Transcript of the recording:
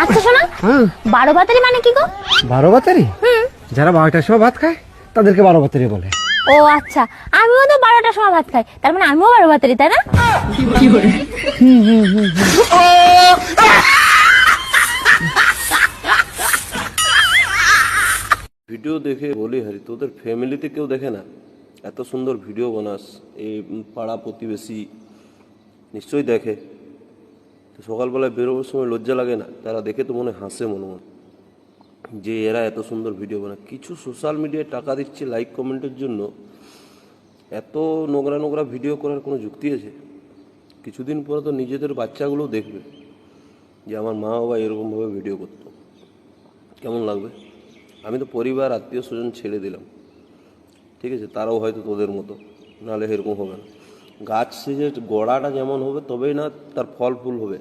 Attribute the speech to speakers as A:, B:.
A: আচ্ছা শোনা, 12 ভাতারি মানে কি গো?
B: 12 বাতারি? যারা 12টার সময় ভাত খায় তাদেরকে 12 বাতারি বলে।
A: ও আচ্ছা, আমিও তো 12টার সময় ভাত খাই, তার মানে আমিও 12 ভাতারি, তাই না?
C: ভিডিও দেখে বলি হারি, তোদের ফ্যামিলিতে কেউ দেখে না? এত সুন্দর ভিডিও বানাস, এই পাড়া প্রতিবেশী নিশ্চয়ই দেখে। তো সকালবেলায় বেরোবার সময় লজ্জা লাগে না? তারা দেখে তো মনে হাসে মনে মনে যে এরা এত সুন্দর ভিডিও বানায়। কিছু সোশ্যাল মিডিয়ায় টাকা দিচ্ছে লাইক কমেন্টের জন্য, এত নোংরা নোংরা ভিডিও করার কোনো যুক্তি আছে? কিছুদিন পরে তো নিজেদের বাচ্চাগুলোও দেখবে যে আমার মা বাবা এরকমভাবে ভিডিও করতো, কেমন লাগবে? আমি তো পরিবার আত্মীয় স্বজন ছেড়ে দিলাম, ঠিক আছে, তারাও হয়তো তোদের মতো, নাহলে এরকম হবে না। গাছ সে যে গোড়াটা যেমন হবে তবেই না তার ফল ফুল হবে।